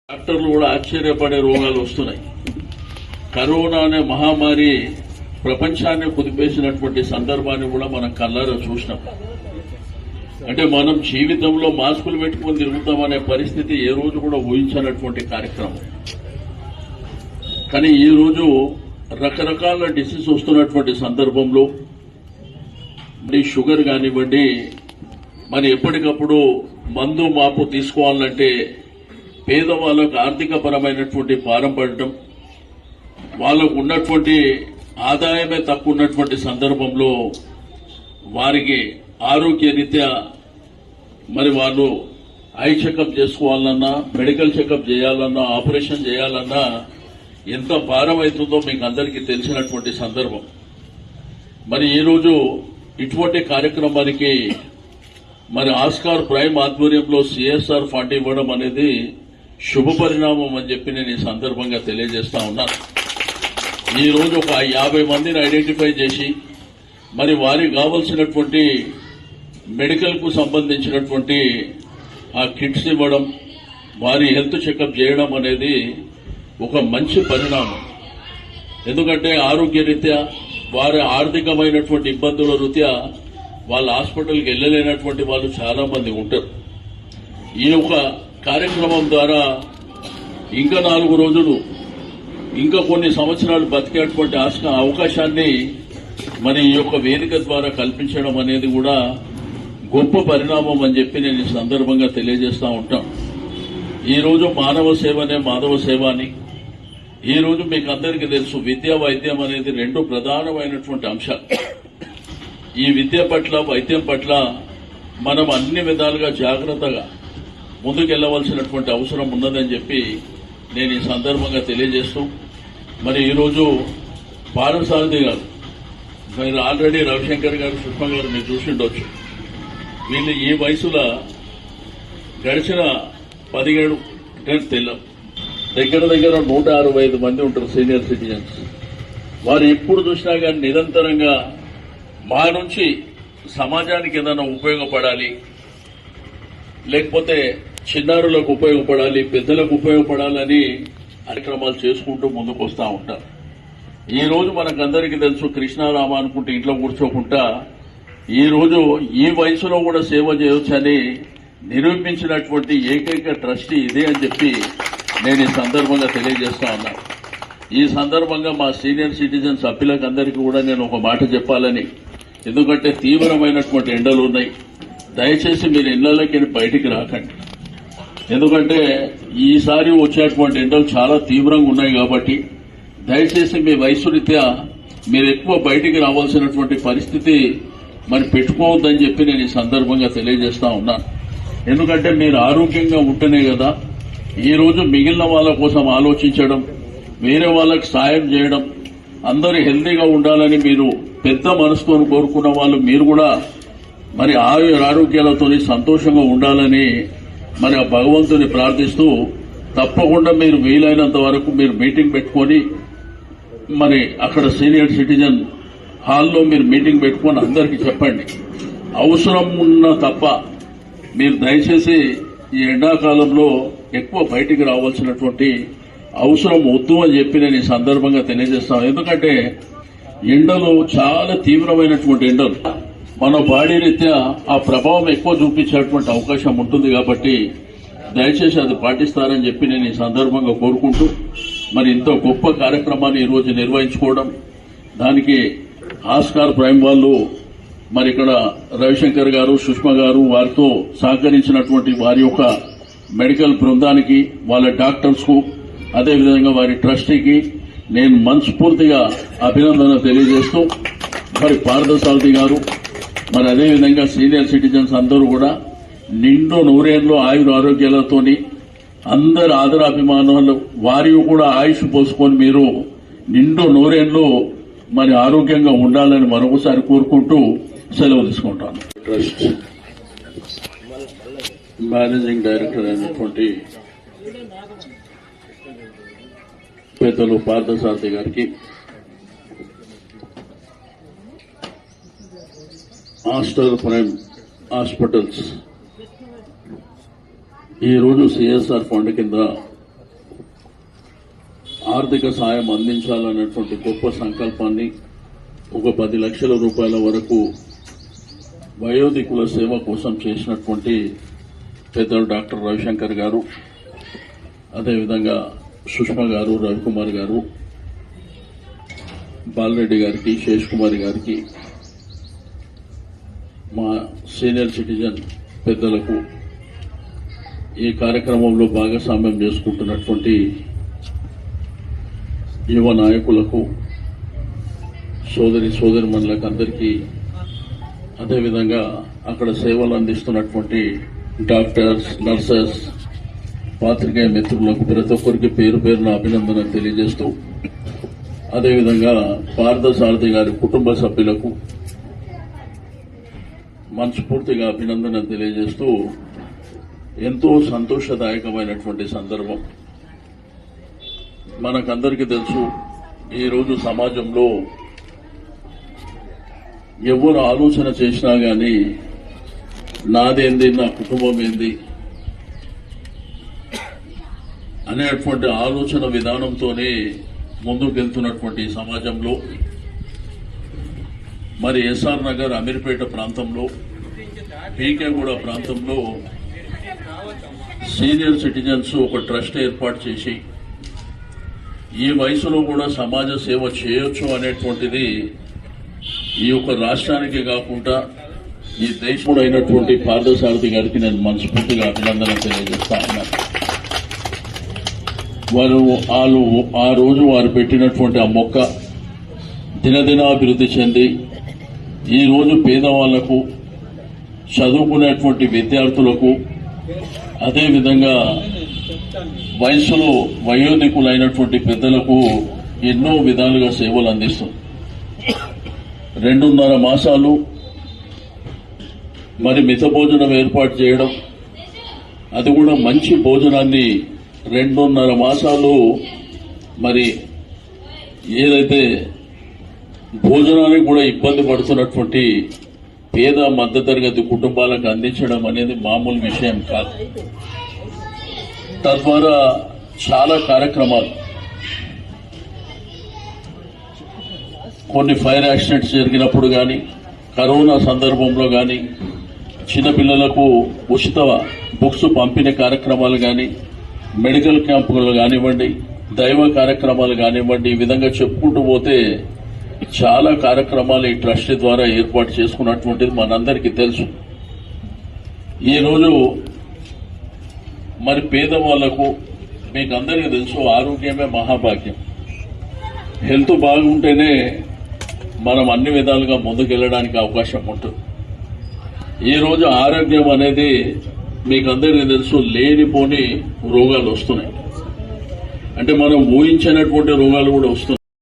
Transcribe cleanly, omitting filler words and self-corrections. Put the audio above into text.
డాక్టర్లు కూడా ఆశ్చర్యపడే రోగాలు వస్తున్నాయి. కరోనా అనే మహమ్మారి ప్రపంచాన్ని కుదిపేసినటువంటి సందర్భాన్ని కూడా మనం కళ్ళారా చూసినాం. అంటే మనం జీవితంలో మాస్కులు పెట్టుకుని తిరుగుతామనే పరిస్థితి ఏ రోజు కూడా ఊహించినటువంటి కార్యక్రమం. కానీ ఈ రోజు రకరకాల డిసీజ్ వస్తున్నటువంటి సందర్భంలో షుగర్ కానివ్వండి, మరి ఎప్పటికప్పుడు మందు మాపు తీసుకోవాలంటే పేదవాళ్ళకు ఆర్థిక పరమైనటువంటి భారం పడటం, వాళ్ళకు ఉన్నటువంటి ఆదాయమే తక్కువ ఉన్నటువంటి సందర్భంలో వారికి ఆరోగ్యరీత్యా మరి వాళ్ళు ఐ చెకప్ చేసుకోవాలన్నా, మెడికల్ చెకప్ చేయాలన్నా, ఆపరేషన్ చేయాలన్నా ఎంత భారం అవుతుందో మీకు అందరికీ తెలిసినటువంటి సందర్భం. మరి ఈరోజు ఇటువంటి కార్యక్రమానికి మరి ఆస్కార్ ప్రైమ్ ఆధ్వర్యంలో సిఎస్ఆర్ ఫండ్ ఇవ్వడం అనేది శుభ పరిణామం అని చెప్పి నేను ఈ సందర్భంగా తెలియజేస్తా ఉన్నాను. ఈ రోజు ఒక 50 మందిని ఐడెంటిఫై చేసి మరి వారికి కావలసినటువంటి మెడికల్ కు సంబంధించినటువంటి ఆ కిట్స్ ఇవ్వడం, వారి హెల్త్ చెకప్ చేయడం అనేది ఒక మంచి పరిణామం. ఎందుకంటే ఆరోగ్యరీత్యా వారి ఆర్థికమైనటువంటి ఇబ్బందుల రీత్యా వాళ్ళ హాస్పిటల్కి వెళ్లలేనటువంటి వాళ్ళు చాలా మంది ఉంటారు. ఈ యొక్క కార్యక్రమం ద్వారా ఇంకా 4 రోజులు ఇంకా కొన్ని సంవత్సరాలు బతికేటువంటి అవకాశాన్ని మరి ఈ యొక్క వేదిక ద్వారా కల్పించడం అనేది కూడా గొప్ప పరిణామం అని చెప్పి నేను ఈ సందర్భంగా తెలియజేస్తా ఉంటాను. ఈ రోజు మానవ సేవనే మాధవ సేవ అని ఈ రోజు మీకు అందరికీ తెలుసు. విద్య వైద్యం అనేది 2 ప్రధానమైనటువంటి అంశాలు. ఈ విద్య పట్ల వైద్యం పట్ల మనం అన్ని విధాలుగా జాగ్రత్తగా ముందుకెళ్లవలసినటువంటి అవసరం ఉన్నదని చెప్పి నేను ఈ సందర్భంగా తెలియజేస్తూ, మరి ఈరోజు పారసారథి గారు, మీరు ఆల్రెడీ రవిశంకర్ గారు, సుష్మా గారు మీరు చూసిండొచ్చు. వీళ్ళు ఈ వయసులో గడిచిన 17 తెల్లం దగ్గర 165 మంది ఉంటారు సీనియర్ సిటిజన్స్. వారు ఎప్పుడు చూసినా కానీ నిరంతరంగా మా నుంచి సమాజానికి ఏదైనా ఉపయోగపడాలి, లేకపోతే చిన్నారులకు ఉపయోగపడాలి, పెద్దలకు ఉపయోగపడాలని కార్యక్రమాలు చేసుకుంటూ ముందుకు వస్తూ ఉంటారు. ఈ రోజు మనకందరికీ తెలుసు, కృష్ణారామ అనుకుంటే ఇంట్లో కూర్చోకుండా ఈ రోజు ఈ వయసులో కూడా సేవ చేయొచ్చని నిరూపించినటువంటి ఏకైక ట్రస్టీ ఇదే అని చెప్పి నేను ఈ సందర్భంగా తెలియజేస్తా ఉన్నాను. ఈ సందర్భంగా మా సీనియర్ సిటిజన్స్ సభ్యులకు అందరికీ కూడా నేను ఒక మాట చెప్పాలని, ఎందుకంటే తీవ్రమైనటువంటి ఎండలు ఉన్నాయి. దయచేసి మీరు ఇళ్లలోకి బయటికి రాకండి. ఎందుకంటే ఈసారి వచ్చేటువంటి ఎండలు చాలా తీవ్రంగా ఉన్నాయి కాబట్టి దయచేసి మీ వయసు రీత్యా మీరు ఎక్కువ బయటికి రావాల్సినటువంటి పరిస్థితి మరి పెట్టుకోవద్దని చెప్పి నేను ఈ సందర్భంగా తెలియజేస్తా ఉన్నాను. ఎందుకంటే మీరు ఆరోగ్యంగా ఉంటేనే కదా ఈ రోజు మిగిలిన వాళ్ళ కోసం ఆలోచించడం, వేరే వాళ్ళకి సాయం చేయడం, అందరూ హెల్తీగా ఉండాలని మీరు పెద్ద మనసుతో కోరుకున్న వాళ్ళు మీరు కూడా మరి ఆరోగ్యాలతో సంతోషంగా ఉండాలని మరి ఆ భగవంతుని ప్రార్థిస్తూ, తప్పకుండా మీరు వీలైనంత వరకు మీరు మీటింగ్ పెట్టుకొని మరి అక్కడ సీనియర్ సిటిజన్ హాల్లో మీరు మీటింగ్ పెట్టుకొని అందరికీ చెప్పండి. అవసరం ఉన్న తప్ప మీరు దయచేసి ఈ ఎండాకాలంలో ఎక్కువ బయటికి రావాల్సినటువంటి అవసరం వద్దు అని చెప్పి నేను ఈ సందర్భంగా తెలియజేస్తాను. ఎందుకంటే ఎండలు చాలా తీవ్రమైనటువంటి ఎండలు మన బాడీ రీత్యా ఆ ప్రభావం ఎక్కువ చూపించేటువంటి అవకాశం ఉంటుంది కాబట్టి దయచేసి అది పాటిస్తారని చెప్పి నేను ఈ సందర్భంగా కోరుకుంటూ, మరి ఇంత గొప్ప కార్యక్రమాన్ని ఈరోజు నిర్వహించుకోవడం, దానికి ఆస్కార్ ప్రైమ్ వాళ్ళు మరి ఇక్కడ రవిశంకర్ గారు, సుష్మా గారు వారితో సహకరించినటువంటి వారి యొక్క మెడికల్ బృందానికి, వాళ్ళ డాక్టర్స్ కు, అదేవిధంగా వారి ట్రస్టీకి నేను మనస్ఫూర్తిగా అభినందన తెలియజేస్తూ, మరి పార్థసారథి గారు, మరి అదేవిధంగా సీనియర్ సిటిజన్స్ అందరూ కూడా నిండు నూరేళ్లు ఆయుర ఆరోగ్యాలతోని అందరి ఆదరాభిమానాలు వారి కూడా ఆయుష్ పోసుకొని మీరు నిండు నూరేళ్లు మరి ఆరోగ్యంగా ఉండాలని మరొకసారి కోరుకుంటూ సెలవు తీసుకుంటాను. ట్రస్ట్ మేనేజింగ్ డైరెక్టర్ అయినటువంటి పెద్దలు పార్థసారథి గారికి, ఆస్టర్ ప్రైమ్ హాస్పిటల్స్ ఈ రోజు సిఎస్ఆర్ ఫండ్ కింద ఆర్థిక సాయం అందించాలన్నటువంటి గొప్ప సంకల్పాన్ని ఒక 10 లక్షల రూపాయల వరకు వయోధికుల సేవ కోసం చేసినటువంటి పెద్దలు డాక్టర్ రవిశంకర్ గారు, అదేవిధంగా సుష్మా గారు, రవికుమార్ గారు, బాలరెడ్డి గారికి, శేష్ కుమార్ గారికి, మా సీనియర్ సిటిజన్ పెద్దలకు, ఈ కార్యక్రమంలో భాగస్వామ్యం చేసుకుంటున్నటువంటి యువ నాయకులకు, సోదరిమణులకు అందరికీ, అదేవిధంగా అక్కడ సేవలు అందిస్తున్నటువంటి డాక్టర్స్, నర్సెస్, పాత్రికేయ మిత్రులకు ప్రతి ఒక్కరికి పేరు పేరున అభినందన తెలియజేస్తూ, అదేవిధంగా పార్థసారథి గారి కుటుంబ సభ్యులకు మనస్ఫూర్తిగా అభినందన తెలియజేస్తూ, ఎంతో సంతోషదాయకమైనటువంటి సందర్భం. మనకందరికీ తెలుసు, ఈరోజు సమాజంలో ఎవరు ఆలోచన చేసినా గాని నాదేంది, నా కుటుంబం ఏంది అనేటువంటి ఆలోచన విధానంతోనే ముందుకెళ్తున్నటువంటి సమాజంలో మరి ఎస్ఆర్ నగర్, అమీర్పేట ప్రాంతంలో, పీకేగూడ ప్రాంతంలో సీనియర్ సిటిజన్స్ ఒక ట్రస్ట్ ఏర్పాటు చేసి ఈ వయసులో కూడా సమాజ సేవ చేయొచ్చు అనేటువంటిది ఈ యొక్క రాష్ట్రానికి కాకుండా ఈ దేశంలో అయినటువంటి పార్థసారథి గారికి నేను మనస్ఫూర్తిగా అభినందన తెలియజేస్తా ఉన్నాను. వాళ్ళు ఆ రోజు వారు పెట్టినటువంటి ఆ మొక్క దినదినాభివృద్ధి చెంది ఈ రోజు పేదవాళ్లకు, చదువుకునేటువంటి విద్యార్థులకు, అదేవిధంగా వయసులో వయోధికులైనటువంటి పెద్దలకు ఎన్నో విధాలుగా సేవలు అందిస్తుంది. 2.5 మాసాలు మరి మిత భోజనం ఏర్పాటు చేయడం, అది కూడా మంచి భోజనాన్ని 2.5 మాసాలు మరి ఏదైతే భోజనానికి కూడా ఇబ్బంది పడుతున్నటువంటి పేద మధ్యతరగతి కుటుంబాలకు అందించడం అనేది మామూలు విషయం కాదు. తద్వారా చాలా కార్యక్రమాలు, కొన్ని ఫైర్ యాక్సిడెంట్స్ జరిగినప్పుడు కానీ, కరోనా సందర్భంలో కానీ, చిన్నపిల్లలకు ఉచిత బుక్స్ పంపిణీ కార్యక్రమాలు కానీ, మెడికల్ క్యాంపులు కానివ్వండి, దైవ కార్యక్రమాలు కానివ్వండి, ఈ విధంగా చెప్పుకుంటూ పోతే చాలా కార్యక్రమాలు ఈ ట్రస్ట్ ద్వారా ఏర్పాటు చేసుకున్నటువంటిది మనందరికీ తెలుసు. ఈరోజు మరి పేదవాళ్లకు మీకు అందరికీ తెలుసు, ఆరోగ్యమే మహాభాగ్యం. హెల్త్ బాగుంటేనే మనం అన్ని విధాలుగా ముందుకెళ్లడానికి అవకాశం ఉంటుంది. ఈ రోజు ఆరోగ్యం అనేది మీకు అందరికీ తెలుసు, లేనిపోని రోగాలు వస్తున్నాయి. అంటే మనం ఊహించినటువంటి రోగాలు కూడా వస్తున్నాయి.